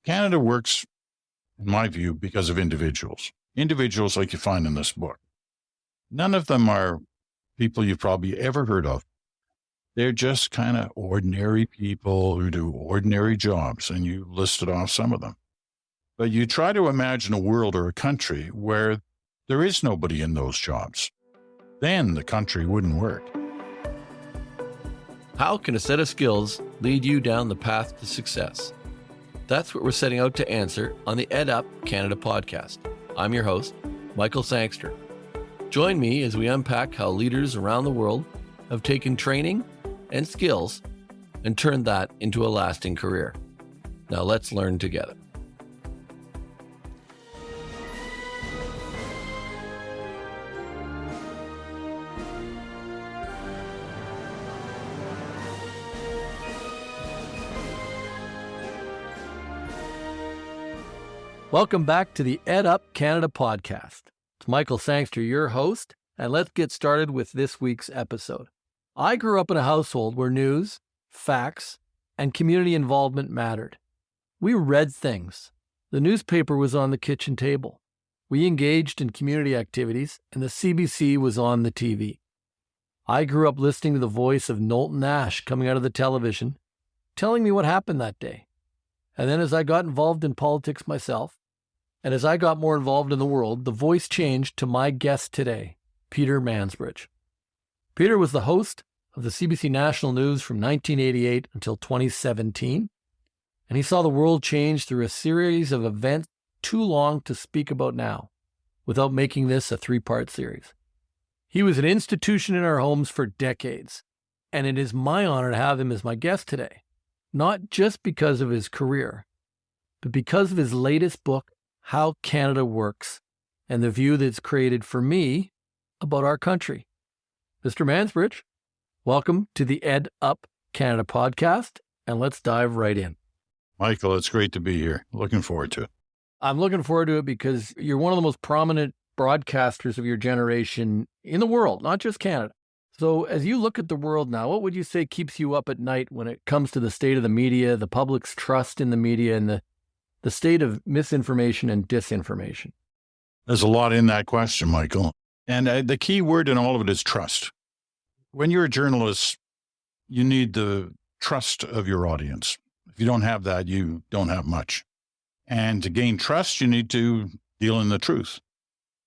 Canada works, in my view, because of individuals. Individuals like you find in this book. None of them are people you've probably ever heard of. They're just kind of ordinary people who do ordinary jobs, and you listed off some of them. But you try to imagine a world or a country where there is nobody in those jobs. Then the country wouldn't work. How can a set of skills lead you down the path to success? That's what we're setting out to answer on the EdUp Canada podcast. I'm your host, Michael Sangster. Join me as we unpack how leaders around the world have taken training and skills and turned that into a lasting career. Now let's learn together. Welcome back to the EdUp Canada podcast. It's Michael Sangster, your host, and let's get started with this week's episode. I grew up in a household where news, facts, and community involvement mattered. We read things. The newspaper was on the kitchen table. We engaged in community activities, and the CBC was on the TV. I grew up listening to the voice of Knowlton Nash coming out of the television, telling me what happened that day. And then as I got involved in politics myself, and as I got more involved in the world, the voice changed to my guest today, Peter Mansbridge. Peter was the host of the CBC National News from 1988 until 2017, and he saw the world change through a series of events too long to speak about now, without making this a three-part series. He was an institution in our homes for decades, and it is my honor to have him as my guest today, not just because of his career, but because of his latest book, How Canada Works, and the view that's created for me about our country. Mr. Mansbridge, welcome to the EdUp Canada podcast, and let's dive right in. Michael, it's great to be here. Looking forward to it. I'm looking forward to it because you're one of the most prominent broadcasters of your generation in the world, not just Canada. So as you look at the world now, what would you say keeps you up at night when it comes to the state of the media, the public's trust in the media, and the state of misinformation and disinformation? There's a lot in that question, Michael. And the key word in all of it is trust. When you're a journalist, you need the trust of your audience. If you don't have that, you don't have much. And to gain trust, you need to deal in the truth.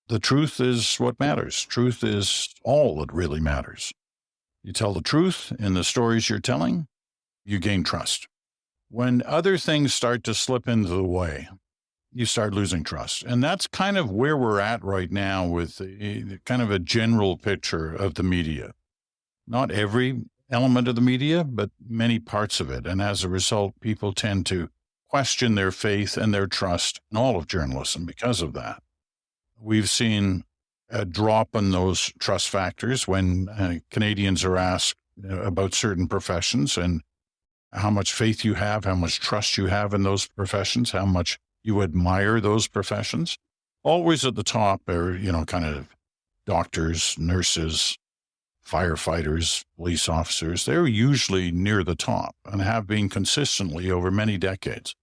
The truth is what matters. Truth is all that really matters. You tell the truth in the stories you're telling, you gain trust. When other things start to slip into the way, you start losing trust. And that's kind of where we're at right now with kind of a general picture of the media. Not every element of the media, but many parts of it. And as a result, people tend to question their faith and their trust in all of journalism because of that. We've seen a drop in those trust factors when Canadians are asked about certain professions and how much faith you have, how much trust you have in those professions, how much you admire those professions. Always at the top are, kind of doctors, nurses, firefighters, police officers. They're usually near the top and have been consistently over many decades.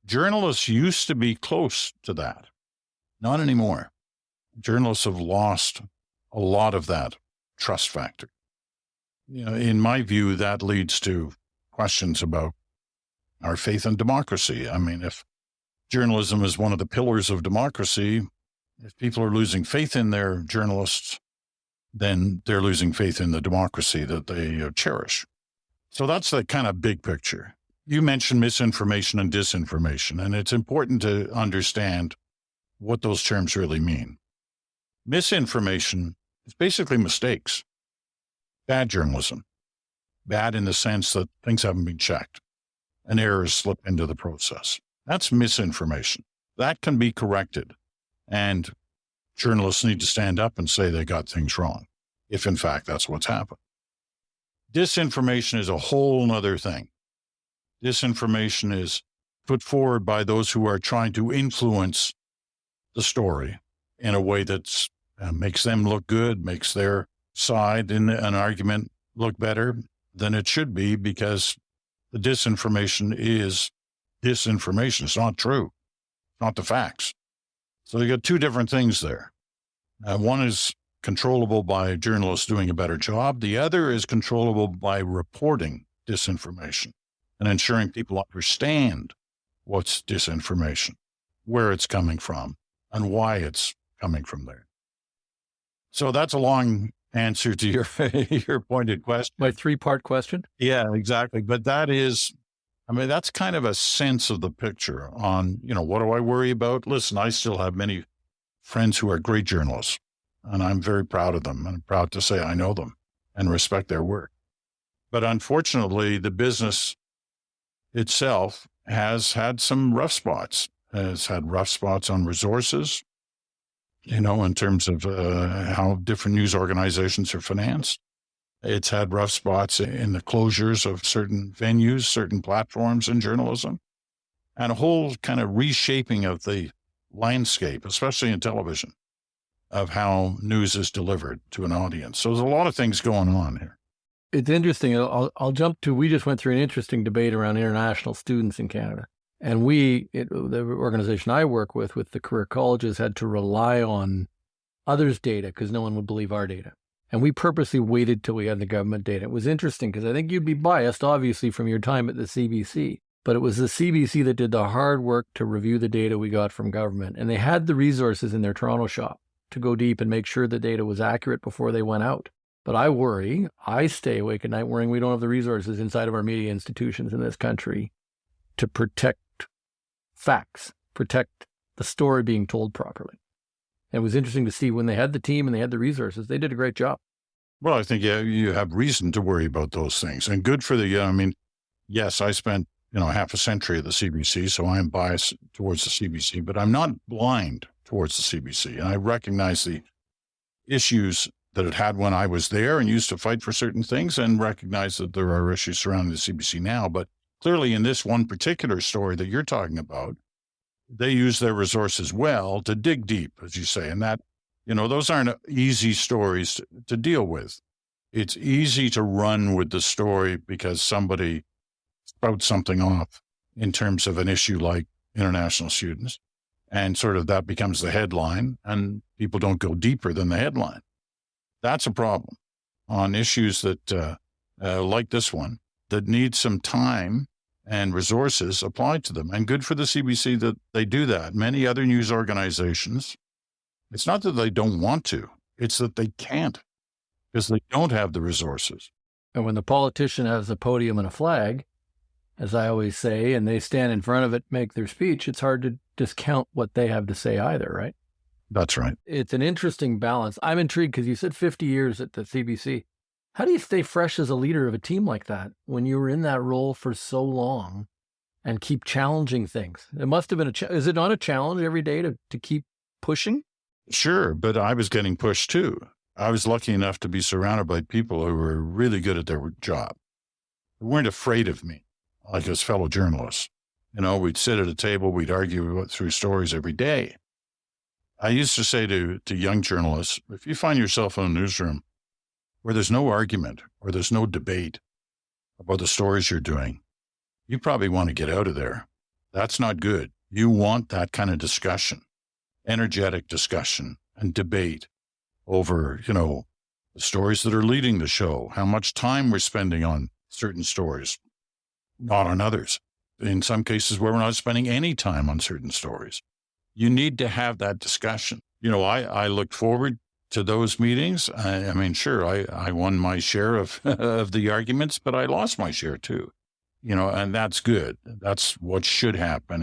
Journalists used to be close to that. Not anymore. Journalists have lost a lot of that trust factor. In my view, that leads to questions about our faith in democracy. I mean, if journalism is one of the pillars of democracy, if people are losing faith in their journalists, then they're losing faith in the democracy that they cherish. So that's the kind of big picture. You mentioned misinformation and disinformation, and it's important to understand what those terms really mean. Misinformation is basically mistakes, bad journalism. Bad in the sense that things haven't been checked and errors slip into the process. That's misinformation. That can be corrected. And journalists need to stand up and say they got things wrong, if in fact that's what's happened. Disinformation is a whole other thing. Disinformation is put forward by those who are trying to influence the story in a way that makes them look good, makes their side in an argument look better than it should be, because the disinformation is disinformation. It's not true. It's not the facts. So you got two different things there. One is controllable by journalists doing a better job. The other is controllable by reporting disinformation and ensuring people understand what's disinformation, where it's coming from, and why it's coming from there. So that's a long answer to your pointed question. My 3-part question? Yeah, exactly. But that's kind of a sense of the picture on, what do I worry about? Listen, I still have many friends who are great journalists, and I'm very proud of them, and I'm proud to say I know them and respect their work. But unfortunately, the business itself has had some rough spots. It's had rough spots on resources, in terms of how different news organizations are financed. It's had rough spots in the closures of certain venues, certain platforms in journalism, and a whole kind of reshaping of the landscape, especially in television, of how news is delivered to an audience. So there's a lot of things going on here. It's interesting. I'll jump to, we just went through an interesting debate around international students in Canada. And the organization I work with the career colleges, had to rely on others' data because no one would believe our data. And we purposely waited till we had the government data. It was interesting because I think you'd be biased, obviously, from your time at the CBC. But it was the CBC that did the hard work to review the data we got from government. And they had the resources in their Toronto shop to go deep and make sure the data was accurate before they went out. But I stay awake at night worrying we don't have the resources inside of our media institutions in this country to protect facts, protect the story being told properly. It was interesting to see when they had the team and they had the resources, they did a great job. Well, I think you have reason to worry about those things, and good for yes, I spent, half a century at the CBC, so I am biased towards the CBC, but I'm not blind towards the CBC. And I recognize the issues that it had when I was there and used to fight for certain things, and recognize that there are issues surrounding the CBC now. But clearly in this one particular story that you're talking about, they use their resources well to dig deep, as you say, and that, those aren't easy stories to deal with. It's easy to run with the story because somebody spouts something off in terms of an issue like international students, and sort of that becomes the headline, and people don't go deeper than the headline. That's a problem on issues that, like this one, that need some time and resources applied to them. And good for the CBC that they do that. Many other news organizations, it's not that they don't want to, it's that they can't, because they don't have the resources. And when the politician has a podium and a flag, as I always say, and they stand in front of it, make their speech, it's hard to discount what they have to say either, right? That's right. It's an interesting balance. I'm intrigued because you said 50 years at the CBC. How do you stay fresh as a leader of a team like that when you were in that role for so long and keep challenging things? It must have been is it not a challenge every day to keep pushing? Sure, but I was getting pushed too. I was lucky enough to be surrounded by people who were really good at their job. They weren't afraid of me, like as fellow journalists. We'd sit at a table, we'd argue through stories every day. I used to say to young journalists, if you find yourself in a newsroom where there's no argument or there's no debate about the stories you're doing, you probably want to get out of there. That's not good. You want that kind of discussion, energetic discussion and debate over, the stories that are leading the show, how much time we're spending on certain stories, not on others. In some cases where we're not spending any time on certain stories. You need to have that discussion. I looked forward to those meetings. Sure, I won my share of of the arguments, but I lost my share too. And that's good. That's what should happen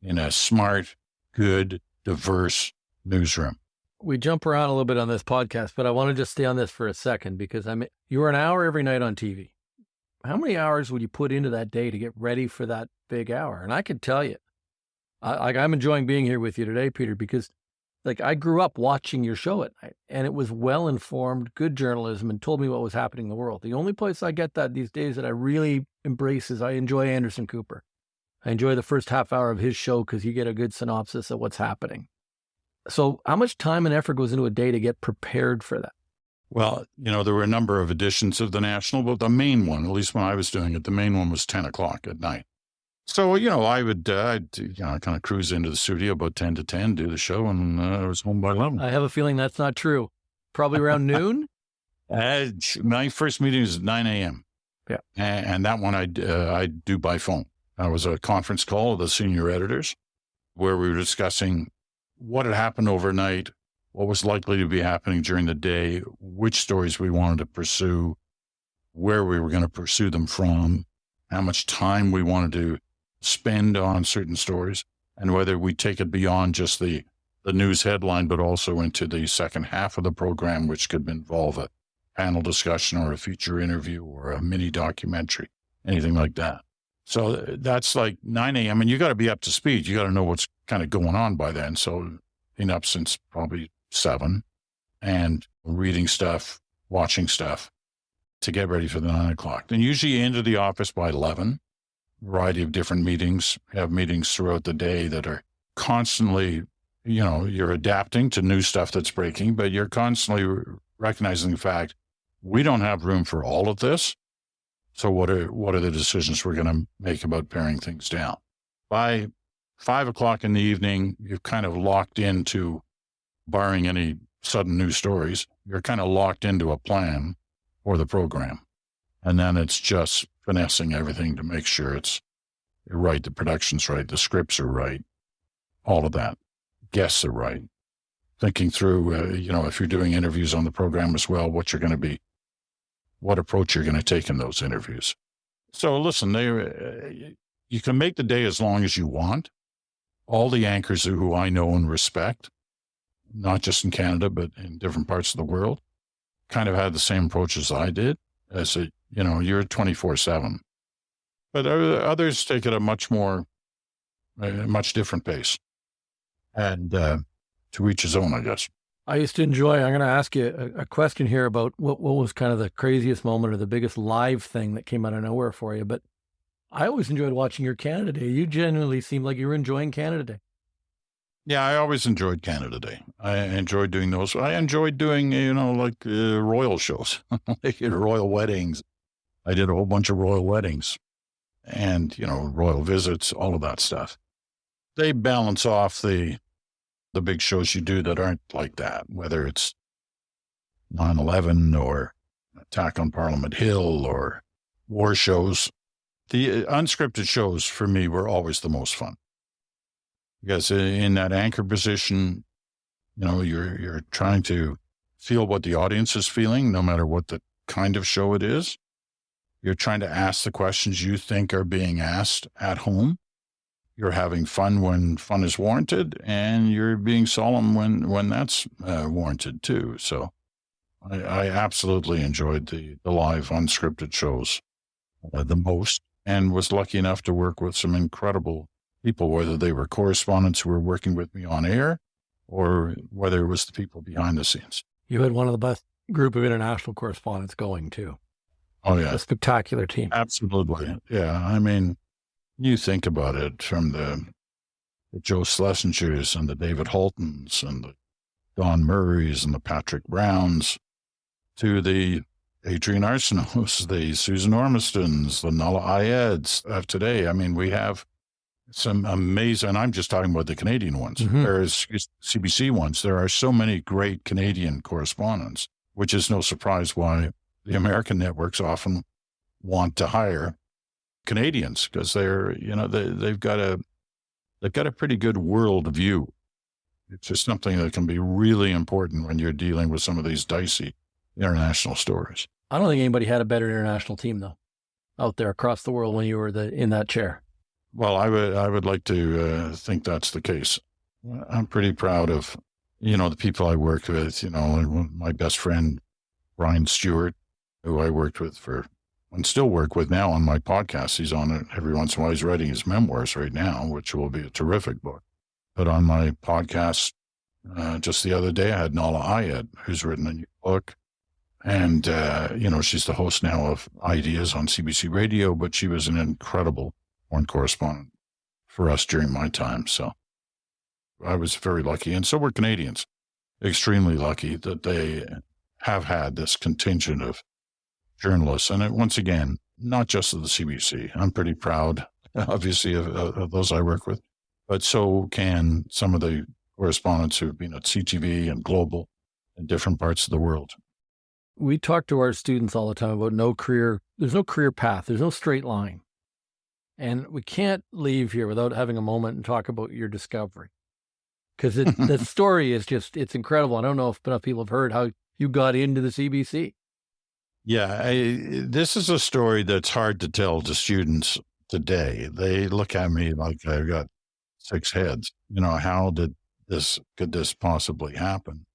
in a smart, good, diverse newsroom. We jump around a little bit on this podcast, but I want to just stay on this for a second because you're an hour every night on TV. How many hours would you put into that day to get ready for that big hour? And I can tell you, I'm enjoying being here with you today, Peter, because I grew up watching your show at night, and it was well-informed, good journalism, and told me what was happening in the world. The only place I get that these days that I really embrace is I enjoy Anderson Cooper. I enjoy the first half hour of his show because you get a good synopsis of what's happening. So how much time and effort goes into a day to get prepared for that? Well, there were a number of editions of the National, but the main one, at least when I was doing it, the main one was 10 o'clock at night. So, I'd kind of cruise into the studio about 10 to 10, do the show, and I was home by 11. I have a feeling that's not true. Probably around noon? My first meeting was at 9 a.m. Yeah. And that one I'd do by phone. That was a conference call with the senior editors where we were discussing what had happened overnight, what was likely to be happening during the day, which stories we wanted to pursue, where we were going to pursue them from, how much time we wanted to spend on certain stories, and whether we take it beyond just the news headline, but also into the second half of the program, which could involve a panel discussion or a feature interview or a mini documentary, anything like that. So that's like 9 a.m. and you got to be up to speed. You got to know what's kind of going on by then. So been up since probably 7 and reading stuff, watching stuff to get ready for the 9 o'clock. Then usually into the office by 11, variety of different meetings, have meetings throughout the day that are constantly, you're adapting to new stuff that's breaking, but you're constantly recognizing the fact we don't have room for all of this. So what are the decisions we're going to make about paring things down? By 5 o'clock in the evening, you've kind of locked into, barring any sudden new stories, you're kind of locked into a plan for the program. And then it's just finessing everything to make sure it's right, the production's right, the scripts are right, all of that. Guests are right. Thinking through, if you're doing interviews on the program as well, what approach you're going to take in those interviews. So listen, you can make the day as long as you want. All the anchors who I know and respect, not just in Canada, but in different parts of the world, kind of had the same approach as I did. As you're 24/7. But others take it a much different pace. And to each his own, I guess. I used to enjoy, I'm going to ask you a question here about what was kind of the craziest moment or the biggest live thing that came out of nowhere for you. But I always enjoyed watching your Canada Day. You genuinely seemed like you were enjoying Canada Day. Yeah, I always enjoyed Canada Day. I enjoyed doing those. I enjoyed doing, royal shows, like royal weddings. I did a whole bunch of royal weddings and, royal visits, all of that stuff. They balance off the big shows you do that aren't like that, whether it's 9/11 or Attack on Parliament Hill or war shows. The unscripted shows for me were always the most fun. Because in that anchor position, you're trying to feel what the audience is feeling, no matter what the kind of show it is. You're trying to ask the questions you think are being asked at home. You're having fun when fun is warranted, and you're being solemn when that's warranted too. So I absolutely enjoyed the live unscripted shows the most, and was lucky enough to work with some incredible people, whether they were correspondents who were working with me on air or whether it was the people behind the scenes. You had one of the best group of international correspondents going too. Oh, yeah. A spectacular team. Absolutely. Yeah. I mean, you think about it, from the Joe Schlesingers and the David Haltons and the Don Murrays and the Patrick Browns to the Adrian Arsenaults, the Susan Ormistons, the Nala Ayeds of today. I mean, we have some amazing, and I'm just talking about the Canadian ones. Mm-hmm. There's CBC ones. There are so many great Canadian correspondents, which is no surprise why the American networks often want to hire Canadians, because they're, they've got a pretty good world view. It's just something that can be really important when you're dealing with some of these dicey international stories. I don't think anybody had a better international team though, out there across the world when you were in that chair. Well, I would like to think that's the case. I'm pretty proud of, the people I work with, my best friend, Brian Stewart, who I worked with and still work with now on my podcast. He's on it every once in a while. He's writing his memoirs right now, which will be a terrific book. But on my podcast, just the other day, I had Nala Ayed, who's written a new book. And, she's the host now of Ideas on CBC Radio, but she was an incredible foreign correspondent for us during my time. So I was very lucky. And so were Canadians, extremely lucky that they have had this contingent of journalists. And once again, not just of the CBC. I'm pretty proud obviously, of those I work with, but so can some of the correspondents who've been at CTV and Global in different parts of the world. We talk to our students all the time about there's no career path, there's no straight line. And we can't leave here without having a moment and talk about your discovery. Because the story is it's incredible. I don't know if enough people have heard how you got into the CBC. Yeah, this is a story that's hard to tell to students today. They look at me like I've got 6 heads. How could this possibly happen?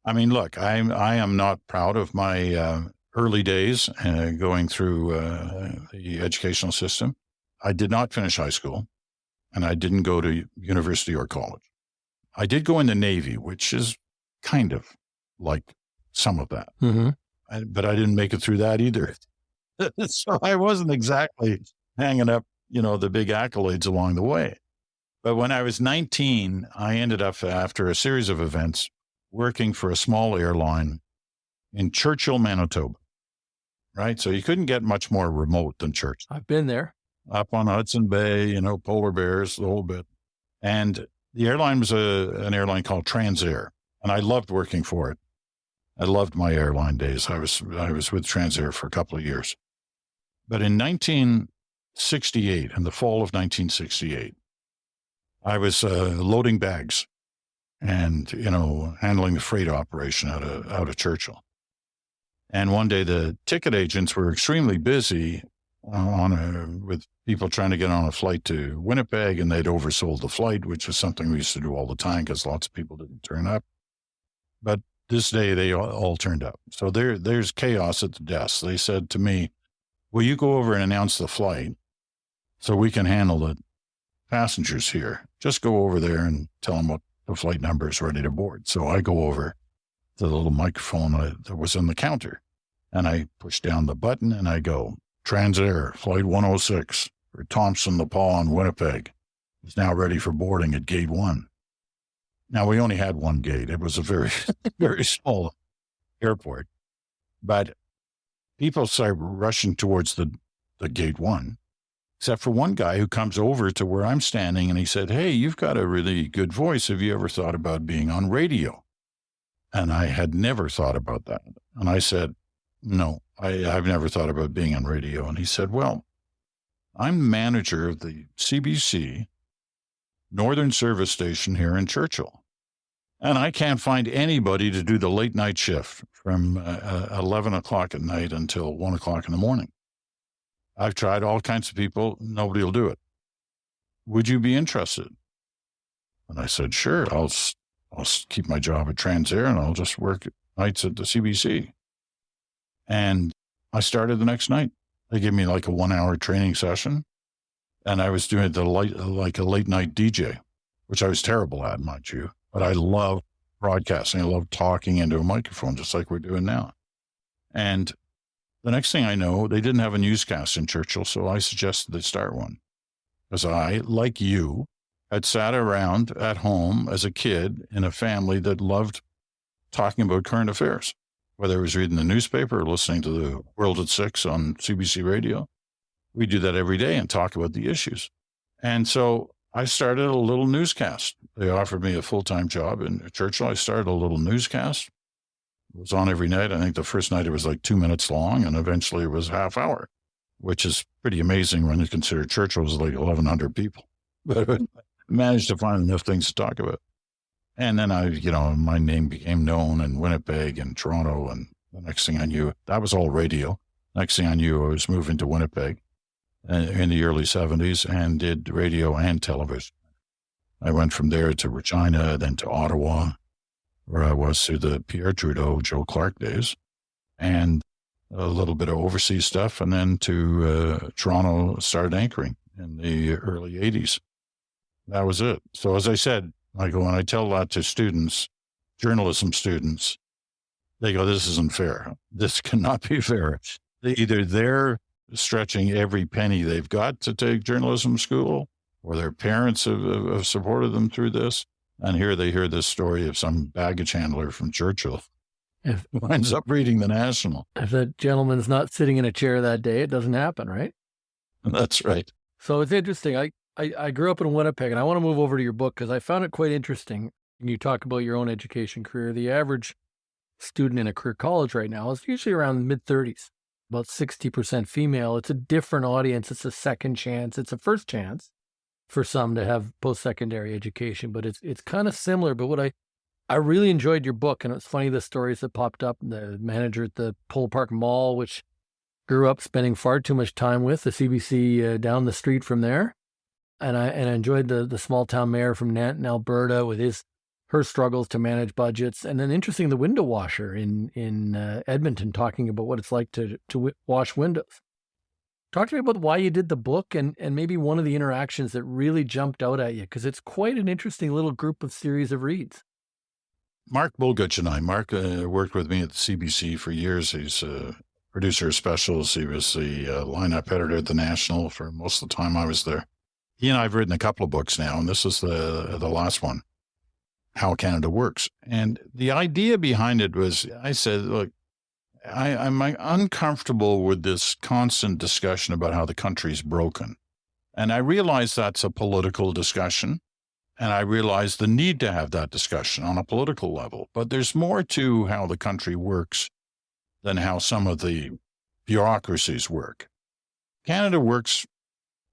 I mean, look, I am not proud of my early days going through the educational system. I did not finish high school, and I didn't go to university or college. I did go in the Navy, which is kind of like some of that, but I didn't make it through that either. So I wasn't exactly hanging up, the big accolades along the way. But when I was 19, I ended up, after a series of events, working for a small airline in Churchill, Manitoba, right? So you couldn't get much more remote than Churchill. I've been there. Up on Hudson Bay, polar bears, the whole bit. And the airline was an airline called Transair, and I loved working for it. I loved my airline days. I was with Transair for a couple of years. But in 1968, in the fall of 1968, I was loading bags and, handling the freight operation out of Churchill. And one day the ticket agents were extremely busy with people trying to get on a flight to Winnipeg, and they'd oversold the flight, which is something we used to do all the time because lots of people didn't turn up. But this day they all turned up. So there's chaos at the desk. They said to me, will you go over and announce the flight so we can handle the passengers here? Just go over there and tell them what the flight number is ready to board. So I go over to the little microphone that was on the counter, and I push down the button and I go, Transair, flight 106 for Thompson, Nepal, and Winnipeg is now ready for boarding at gate 1. Now, we only had one gate. It was a very, very small airport. But people started rushing towards the gate 1, except for one guy who comes over to where I'm standing, and he said, hey, you've got a really good voice. Have you ever thought about being on radio? And I had never thought about that. And I said, no, I've never thought about being on radio. And he said, well, I'm manager of the CBC Northern Service Station here in Churchill. And I can't find anybody to do the late night shift from 11 o'clock at night until 1 o'clock in the morning. I've tried all kinds of people. Nobody will do it. Would you be interested? And I said, sure, I'll keep my job at Transair and I'll just work nights at the CBC. And I started the next night. They gave me like a 1-hour training session, and I was doing like a late night DJ, which I was terrible at, mind you. But I love broadcasting. I love talking into a microphone, just like we're doing now. And the next thing I know, they didn't have a newscast in Churchill, so I suggested they start one. Because I, like you, had sat around at home as a kid in a family that loved talking about current affairs, whether it was reading the newspaper or listening to the World at 6 on CBC radio. We do that every day and talk about the issues. And so I started a little newscast. They offered me a full-time job in Churchill. I started a little newscast. It was on every night. I think the first night it was like 2 minutes long, and eventually it was a half hour, which is pretty amazing when you consider Churchill was like 1,100 people. But I managed to find enough things to talk about. And then my name became known in Winnipeg and Toronto. And the next thing I knew, that was all radio. Next thing I knew, I was moving to Winnipeg in the early 70s and did radio and television. I went from there to Regina, then to Ottawa, where I was through the Pierre Trudeau, Joe Clark days, and a little bit of overseas stuff. And then to Toronto, started anchoring in the early 80s. That was it. So as I said, Michael, when I tell that to students, journalism students, they go, this isn't fair. This cannot be fair. Either they're stretching every penny they've got to take journalism school, or their parents have supported them through this. And here they hear this story of some baggage handler from Churchill who ends up reading the National. If that gentleman's not sitting in a chair that day, it doesn't happen, right? That's right. So it's interesting. I grew up in Winnipeg, and I want to move over to your book because I found it quite interesting. When you talk about your own education career, the average student in a career college right now is usually around mid-30s, about 60% female. It's a different audience. It's a second chance. It's a first chance for some to have post-secondary education, but it's kind of similar. But what I really enjoyed your book, and it's funny the stories that popped up. The manager at the Pole Park Mall, which grew up spending far too much time with the CBC down the street from there, and I enjoyed the small town mayor from Nanton, Alberta, with her struggles to manage budgets, and then interesting the window washer in Edmonton talking about what it's like to wash windows. Talk to me about why you did the book and maybe one of the interactions that really jumped out at you, because it's quite an interesting little group of series of reads. Mark Bulgutch and I, Mark worked with me at the CBC for years. He's a producer of specials. He was the lineup editor at the National for most of the time I was there. He and I have written a couple of books now, and this is the last one, How Canada Works. And the idea behind it was, I said, look, I'm uncomfortable with this constant discussion about how the country's broken. And I realize that's a political discussion. And I realize the need to have that discussion on a political level. But there's more to how the country works than how some of the bureaucracies work. Canada works,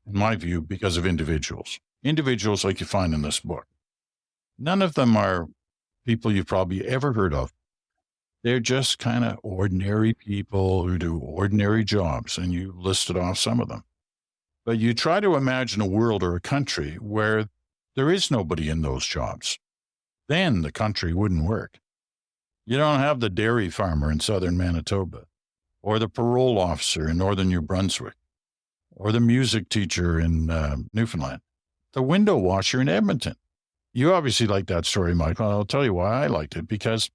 in my view, because of individuals. Individuals like you find in this book. None of them are people you've probably ever heard of. They're just kind of ordinary people who do ordinary jobs, and you listed off some of them. But you try to imagine a world or a country where there is nobody in those jobs. Then the country wouldn't work. You don't have the dairy farmer in southern Manitoba, or the parole officer in northern New Brunswick, or the music teacher in Newfoundland, the window washer in Edmonton. You obviously like that story, Michael. I'll tell you why I liked it, because,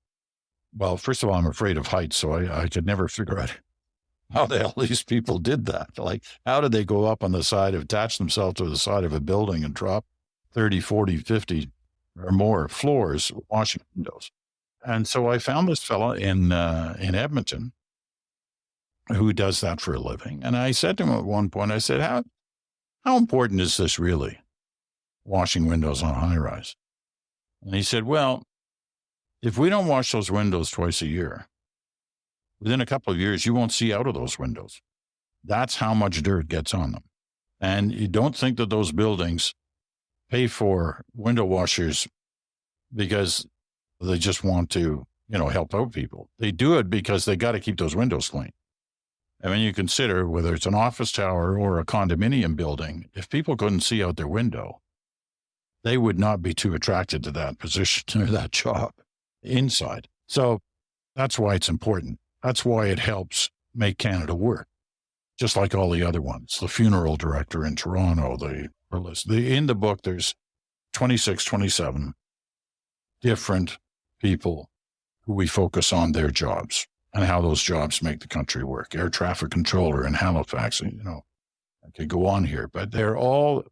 well, first of all, I'm afraid of heights, so I could never figure out how the hell these people did that. Like, how did they go up on the side, attach themselves to the side of a building and drop 30, 40, 50 or more floors washing windows? And so I found this fellow in Edmonton who does that for a living. And I said to him at one point, I said, how important is this really, washing windows on a high rise? And he said, well, if we don't wash those windows twice a year, within a couple of years, you won't see out of those windows. That's how much dirt gets on them. And you don't think that those buildings pay for window washers because they just want to, help out people. They do it because they got to keep those windows clean. And when you consider whether it's an office tower or a condominium building, if people couldn't see out their window, they would not be too attracted to that position or that job inside. So that's why it's important. That's why it helps make Canada work, just like all the other ones. The funeral director in Toronto, in the book, there's 26, 27 different people who we focus on their jobs and how those jobs make the country work. Air traffic controller in Halifax, I could go on here, but they're all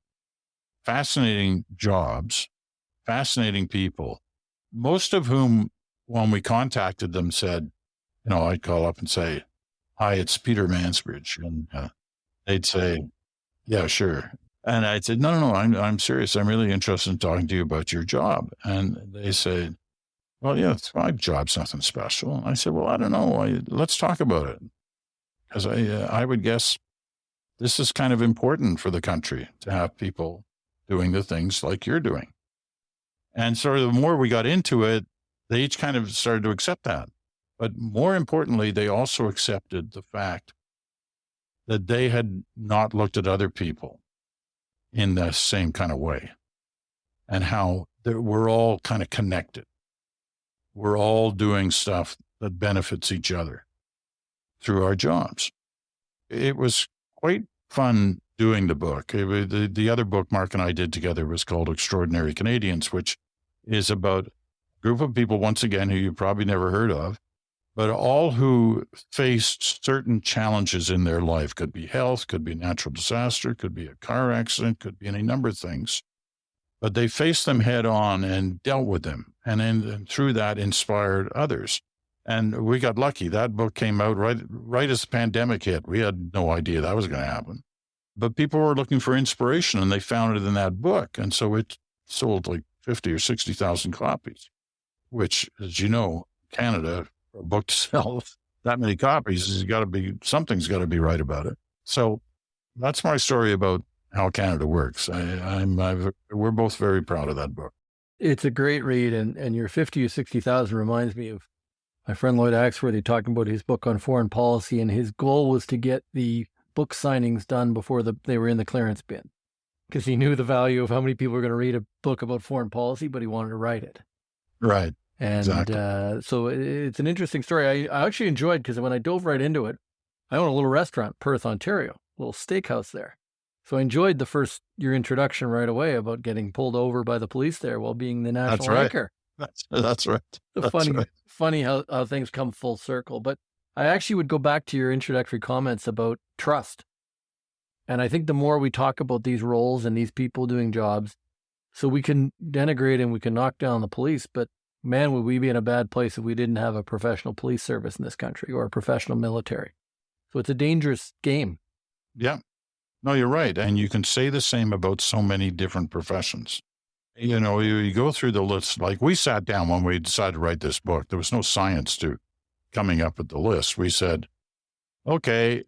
fascinating jobs, fascinating people, most of whom, when we contacted them, said, I'd call up and say, hi, it's Peter Mansbridge. And they'd say, yeah, sure. And I'd say, no, I'm serious. I'm really interested in talking to you about your job. And they said, well, yeah, my job's nothing special. And I said, well, I don't know. Let's talk about it. Because I would guess this is kind of important for the country to have people doing the things like you're doing. And so the more we got into it, they each kind of started to accept that. But more importantly, they also accepted the fact that they had not looked at other people in the same kind of way, and how we're all kind of connected. We're all doing stuff that benefits each other through our jobs. It was quite fun doing the book. The other book Mark and I did together was called Extraordinary Canadians, which is about a group of people, once again, who you probably never heard of, but all who faced certain challenges in their life. Could be health, could be natural disaster, could be a car accident, could be any number of things. But they faced them head on and dealt with them, and through that inspired others. And we got lucky. That book came out right as the pandemic hit. We had no idea that was going to happen. But people were looking for inspiration, and they found it in that book. And so it sold like 50 or 60,000 copies, which, as you know, Canada, for a book to sell that many copies, something's got to be right about it. So that's my story about how Canada works. We're both very proud of that book. It's a great read, and your 50 or 60,000 reminds me of my friend Lloyd Axworthy talking about his book on foreign policy, and his goal was to get the book signings done before they were in the clearance bin, because he knew the value of how many people were going to read a book about foreign policy, but he wanted to write it. Right. And exactly. So it's an interesting story. I actually enjoyed, because when I dove right into it, I own a little restaurant, Perth, Ontario, a little steakhouse there. So I enjoyed your introduction right away about getting pulled over by the police there while being the national anchor. That's right. Funny how things come full circle. But I actually would go back to your introductory comments about trust. And I think the more we talk about these roles and these people doing jobs, so we can denigrate and we can knock down the police, but man, would we be in a bad place if we didn't have a professional police service in this country or a professional military. So it's a dangerous game. Yeah. No, you're right. And you can say the same about so many different professions. You know, you go through the list, like we sat down when we decided to write this book. There was no science to coming up with the list. We said, okay,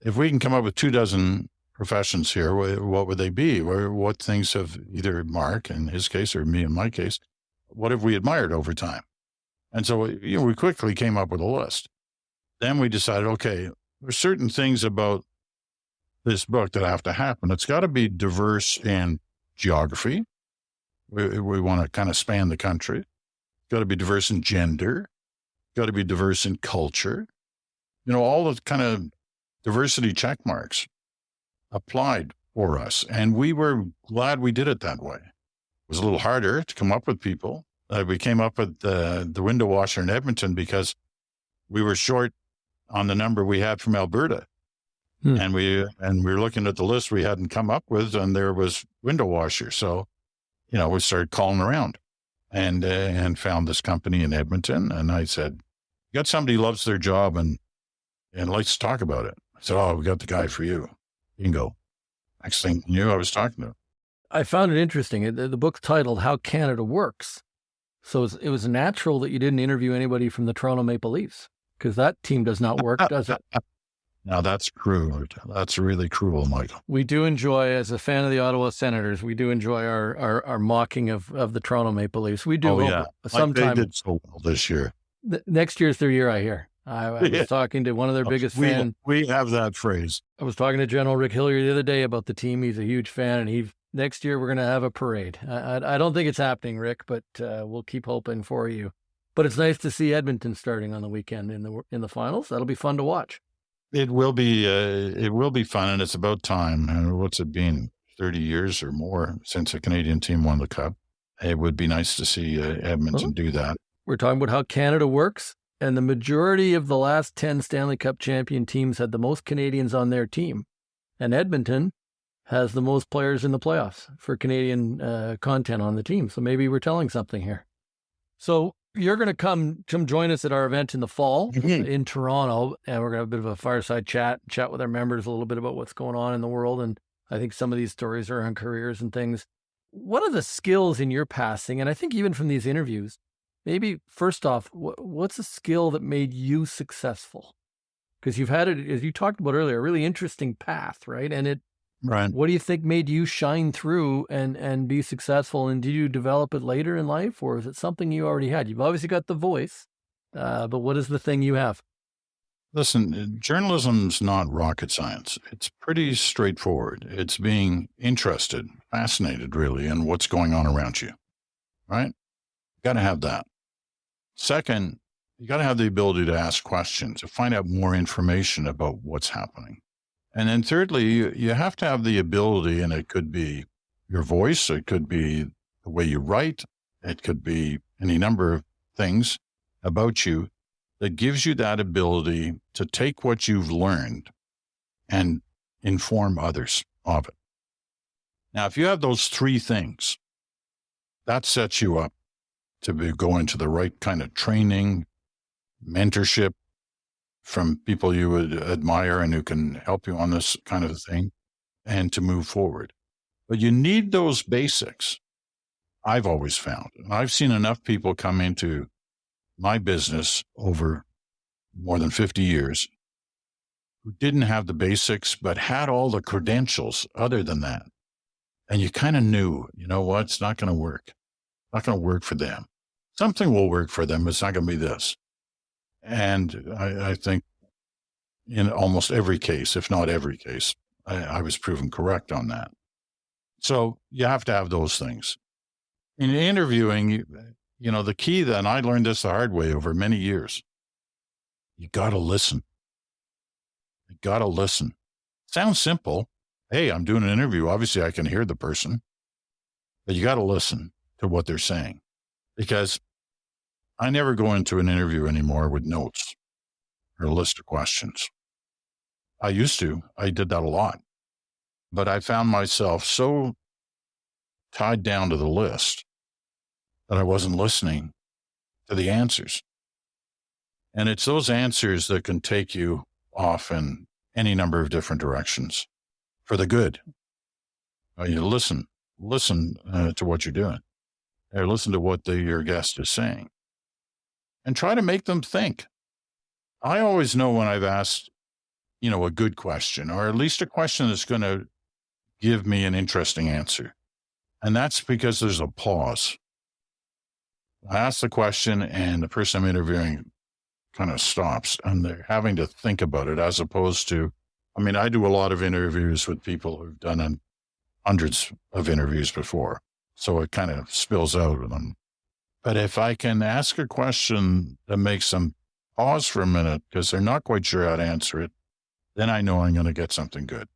if we can come up with 24 professions here, what would they be? What things have either Mark, in his case, or me, in my case, what have we admired over time? And so, we quickly came up with a list. Then we decided, okay, there's certain things about this book that have to happen. It's got to be diverse in geography. We want to kind of span the country. It's got to be diverse in gender. Got to be diverse in culture. All the kind of diversity check marks applied for us. And we were glad we did it that way. It was a little harder to come up with people. We came up with the window washer in Edmonton because we were short on the number we had from Alberta. And we were looking at the list we hadn't come up with, and there was window washer. So, we started calling around and found this company in Edmonton. And I said, you got somebody who loves their job and likes to talk about it. I said, oh, we got the guy for you. Bingo. Next thing you knew, I was talking to him. I found it interesting. The book's titled How Canada Works. So it was natural that you didn't interview anybody from the Toronto Maple Leafs, because that team does not work, does it? Now that's cruel. That's really cruel, Michael. We do enjoy, as a fan of the Ottawa Senators, we do enjoy our mocking of the Toronto Maple Leafs. We do. Oh, yeah. Sometime they did so well this year. Next year's their year, I hear. I was talking to one of their biggest fans. We have that phrase. I was talking to General Rick Hillier the other day about the team. He's a huge fan, and next year we're going to have a parade. I don't think it's happening, Rick, but we'll keep hoping for you. But it's nice to see Edmonton starting on the weekend in the finals. That'll be fun to watch. It will be fun, and it's about time. What's it been, 30 years or more since a Canadian team won the Cup? It would be nice to see Edmonton do that. We're talking about how Canada works, and the majority of the last 10 Stanley Cup champion teams had the most Canadians on their team. And Edmonton has the most players in the playoffs for Canadian content on the team. So maybe we're telling something here. So you're going to come join us at our event in the fall in Toronto, and we're going to have a bit of a fireside chat with our members a little bit about what's going on in the world. And I think some of these stories are on careers and things. What are the skills in your passing? And I think even from these interviews, maybe first off, what's a skill that made you successful? Because you've had it, as you talked about earlier, a really interesting path, right? And right. What do you think made you shine through and be successful? And did you develop it later in life, or is it something you already had? You've obviously got the voice, but what is the thing you have? Listen, journalism's not rocket science. It's pretty straightforward. It's being interested, fascinated, really, in what's going on around you, right? You got to have that. Second, you got to have the ability to ask questions, to find out more information about what's happening. And then thirdly, you have to have the ability, and it could be your voice, it could be the way you write, it could be any number of things about you that gives you that ability to take what you've learned and inform others of it. Now, if you have those three things, that sets you up to go into the right kind of training, mentorship from people you would admire and who can help you on this kind of thing. and to move forward. But you need those basics, I've always found. And I've seen enough people come into my business over more than 50 years who didn't have the basics, but had all the credentials other than that. And you kind of knew, you know what, it's not going to work. Not going to work for them. Something will work for them. It's not going to be this. And I think in almost every case, if not every case, I was proven correct on that. So you have to have those things. In interviewing, you know, the key then, I learned this the hard way over many years. You got to listen. You got to listen. Sounds simple. Hey, I'm doing an interview. Obviously, I can hear the person. But you got to listen to what they're saying. Because I never go into an interview anymore with notes or a list of questions. I used to. I did that a lot. But I found myself so tied down to the list that I wasn't listening to the answers. And it's those answers that can take you off in any number of different directions for the good. You listen to what you're doing, or listen to what your guest is saying, and try to make them think. I always know when I've asked, you know, a good question, or at least a question that's going to give me an interesting answer. And that's because there's a pause. I ask the question and the person I'm interviewing kind of stops and they're having to think about it, as opposed to, I mean, I do a lot of interviews with people who've done hundreds of interviews before. So it kind of spills out of them. But if I can ask a question that makes them pause for a minute because they're not quite sure how to answer it, then I know I'm going to get something good.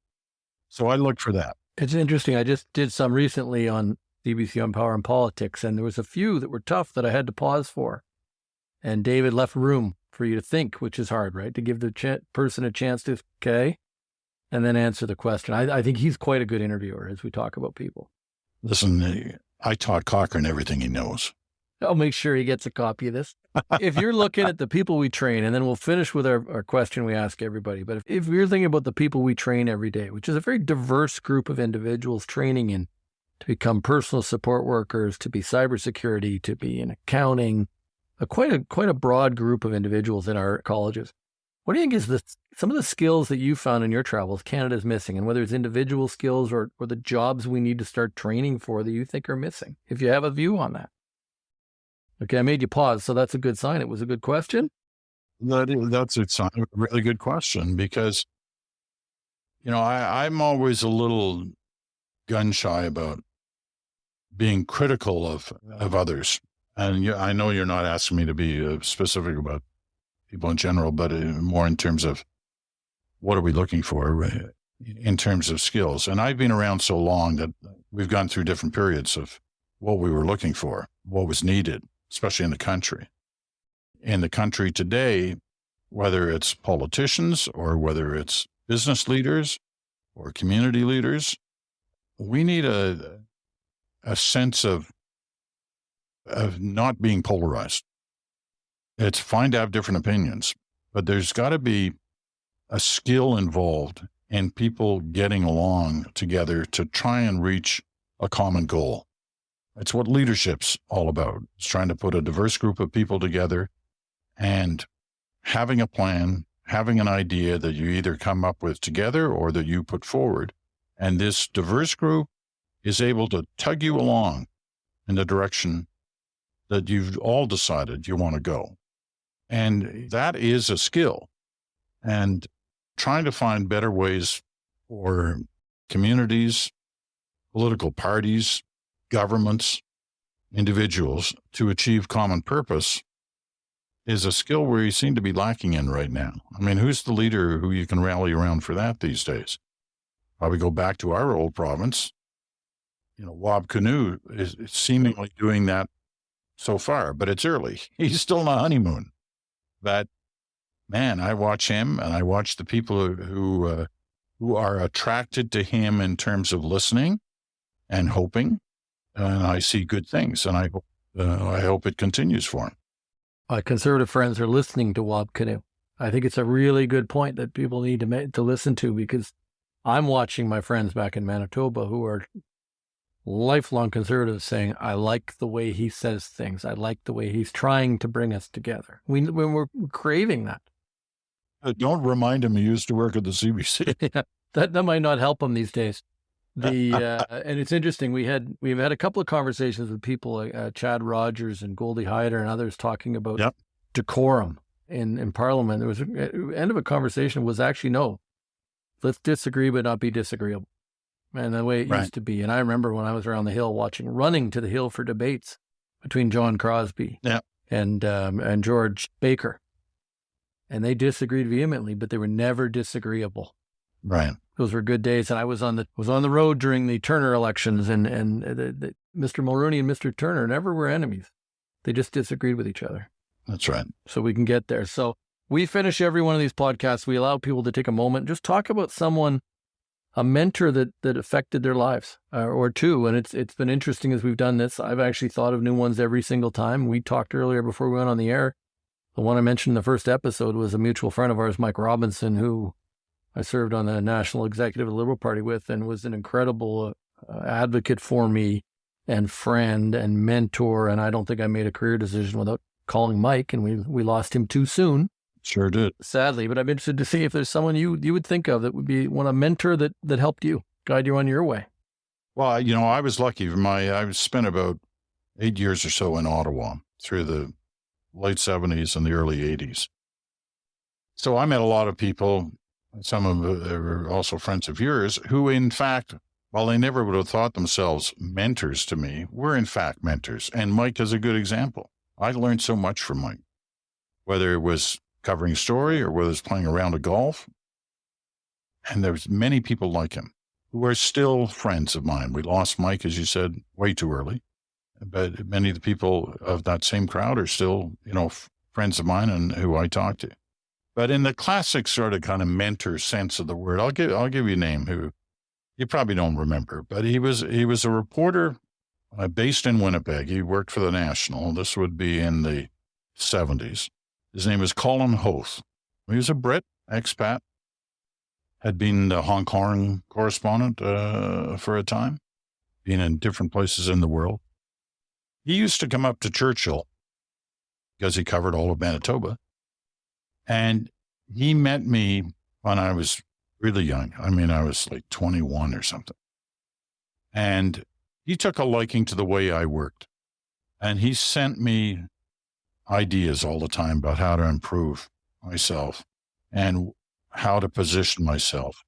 So I look for that. It's interesting. I just did some recently on CBC on Power and Politics, and there was a few that were tough that I had to pause for. And David left room for you to think, which is hard, right? To give the person a chance to, okay, and then answer the question. I think he's quite a good interviewer as we talk about people. Listen, I taught Cochrane everything he knows. I'll make sure he gets a copy of this. If you're looking at the people we train, and then we'll finish with our question we ask everybody, but if you're thinking about the people we train every day, which is a very diverse group of individuals training in to become personal support workers, to be cybersecurity, to be in accounting, quite a broad group of individuals in our colleges. What do you think is some of the skills that you found in your travels Canada's missing, and whether it's individual skills or the jobs we need to start training for that you think are missing, if you have a view on that? Okay, I made you pause, so that's a good sign. It was a good question. That's a sign of a really good question because, you know, I'm always a little gun shy about being critical of others. And I know you're not asking me to be specific about people in general, but more in terms of what are we looking for in terms of skills. And I've been around so long that we've gone through different periods of what we were looking for, what was needed, especially in the country. In the country today, whether it's politicians or whether it's business leaders or community leaders, we need a sense of not being polarized. It's fine to have different opinions, but there's got to be a skill involved in people getting along together to try and reach a common goal. It's what leadership's all about. It's trying to put a diverse group of people together and having a plan, having an idea that you either come up with together or that you put forward. And this diverse group is able to tug you along in the direction that you've all decided you want to go. And that is a skill. And trying to find better ways for communities, political parties, governments, individuals to achieve common purpose is a skill we seem to be lacking in right now. I mean, who's the leader who you can rally around for that these days? Probably go back to our old province. You know, Wab Kinew is seemingly doing that so far, but it's early. He's still on a honeymoon. But man, I watch him and I watch the people who are attracted to him in terms of listening and hoping. And I see good things, and I hope it continues for him. My conservative friends are listening to Wab Kinew. I think it's a really good point that people need to listen to, because I'm watching my friends back in Manitoba who are lifelong conservatives saying, I like the way he says things. I like the way he's trying to bring us together. When we're craving that. Don't remind him he used to work at the CBC. Yeah, that might not help him these days. And it's interesting. We've had a couple of conversations with people, Chad Rogers and Goldie Hyder and others, talking about decorum in Parliament. There was end of a conversation was actually, no, let's disagree but not be disagreeable, and the way it used to be. And I remember when I was around the Hill running to the Hill for debates between John Crosby and George Baker. And they disagreed vehemently, but they were never disagreeable. Right. Those were good days. And I was on the road during the Turner elections, and Mr. Mulroney and Mr. Turner never were enemies. They just disagreed with each other. That's right. So we can get there. So we finish every one of these podcasts. We allow people to take a moment, just talk about someone, a mentor that affected their lives, or two. And it's been interesting as we've done this. I've actually thought of new ones every single time. We talked earlier before we went on the air. The one I mentioned in the first episode was a mutual friend of ours, Mike Robinson, who I served on the National Executive of the Liberal Party with, and was an incredible advocate for me and friend and mentor. And I don't think I made a career decision without calling Mike, and we lost him too soon. Sure did. Sadly, but I'm interested to see if there's someone you would think of that would be a mentor that helped you, guide you on your way. Well, I was lucky. I spent about 8 years or so in Ottawa through the late 70s and the early 80s. So I met a lot of people, some of them were also friends of yours, who in fact, while they never would have thought themselves mentors to me, were in fact mentors. And Mike is a good example. I learned so much from Mike, whether it was covering a story or whether it's playing a round of golf. And there's many people like him who are still friends of mine. We lost Mike, as you said, way too early. But many of the people of that same crowd are still, friends of mine and who I talk to. But in the classic sort of kind of mentor sense of the word, I'll give you a name who you probably don't remember, but he was a reporter based in Winnipeg. He worked for the National. This would be in the 70s. His name is Colin Hoth. He was a Brit, expat, had been the Hong Kong correspondent for a time, been in different places in the world. He used to come up to Churchill because he covered all of Manitoba. And he met me when I was really young. I mean, I was like 21 or something. And he took a liking to the way I worked. And he sent me ideas all the time about how to improve myself and how to position myself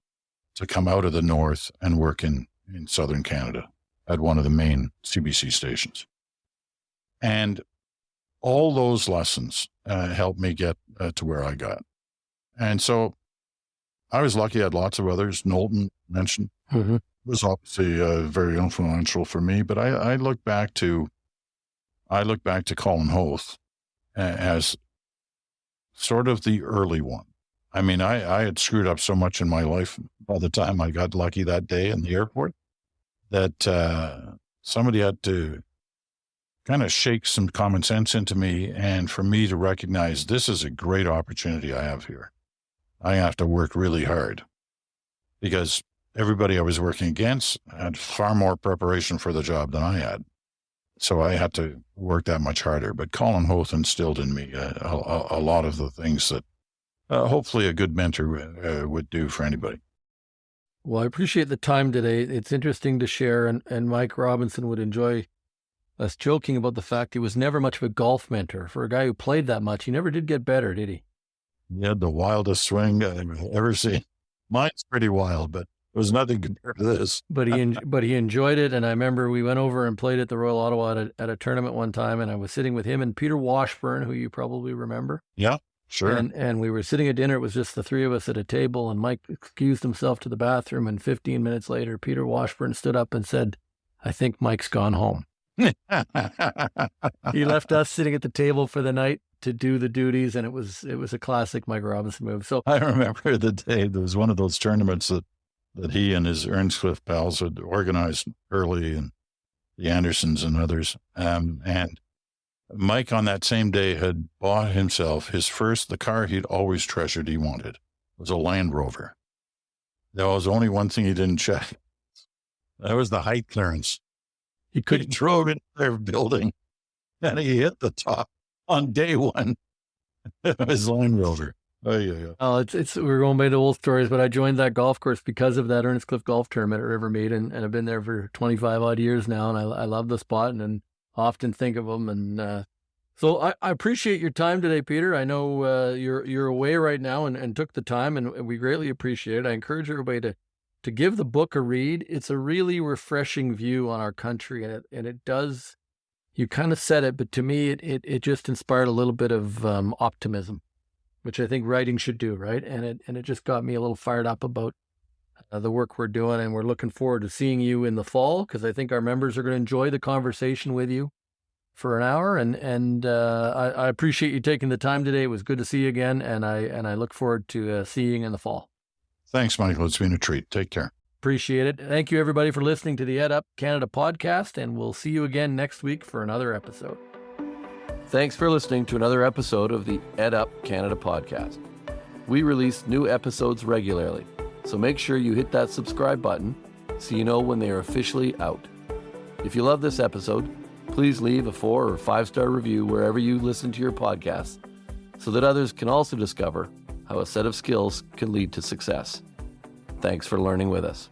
to come out of the North and work in Southern Canada at one of the main CBC stations. And all those lessons helped me get to where I got. And so I was lucky. I had lots of others. Knowlton mentioned was obviously very influential for me. But I look back to Colin Hoth as sort of the early one. I mean, I had screwed up so much in my life by the time I got lucky that day in the airport that somebody had to kind of shake some common sense into me, and for me to recognize this is a great opportunity I have here. I have to work really hard because everybody I was working against had far more preparation for the job than I had. So I had to work that much harder. But Colin Hoth instilled in me a lot of the things that hopefully a good mentor would do for anybody. Well, I appreciate the time today. It's interesting to share, and Mike Robinson would enjoy us joking about the fact he was never much of a golf mentor. For a guy who played that much, he never did get better, did he? He had the wildest swing I've ever seen. Mine's pretty wild, but it was nothing compared to this. But he enjoyed it. And I remember we went over and played at the Royal Ottawa at a tournament one time, and I was sitting with him and Peter Washburn, who you probably remember. Yeah, sure. And we were sitting at dinner. It was just the three of us at a table, and Mike excused himself to the bathroom, and 15 minutes later, Peter Washburn stood up and said, "I think Mike's gone home." He left us sitting at the table for the night to do the duties, and it was a classic Mike Robinson move. So I remember the day there was one of those tournaments that he and his Earnscliffe pals had organized, Hurley and the Andersons and others. And Mike on that same day had bought himself the car he'd always treasured he wanted. It was a Land Rover. There was only one thing he didn't check. That was the height clearance. He He couldn't. drove into their building and he hit the top on day one of his Land Rover. Oh, yeah. Oh, we're going by the old stories, but I joined that golf course because of that Ernest Cliff Golf Tournament at Rivermead, and I've been there for 25 odd years now, and I love the spot and often think of them. And so I appreciate your time today, Peter. I know you're away right now and took the time, and we greatly appreciate it. I encourage everybody to give the book a read. It's a really refreshing view on our country, and it does. You kind of said it, but to me, it just inspired a little bit of optimism, which I think writing should do, right? And it just got me a little fired up about the work we're doing, and we're looking forward to seeing you in the fall, because I think our members are going to enjoy the conversation with you for an hour. And I appreciate you taking the time today. It was good to see you again, and I look forward to seeing you in the fall. Thanks, Michael. It's been a treat. Take care. Appreciate it. Thank you, everybody, for listening to the EdUp Canada podcast, and we'll see you again next week for another episode. Thanks for listening to another episode of the EdUp Canada podcast. We release new episodes regularly, so make sure you hit that subscribe button so you know when they are officially out. If you love this episode, please leave a 4 or 5-star review wherever you listen to your podcasts so that others can also discover how a set of skills can lead to success. Thanks for learning with us.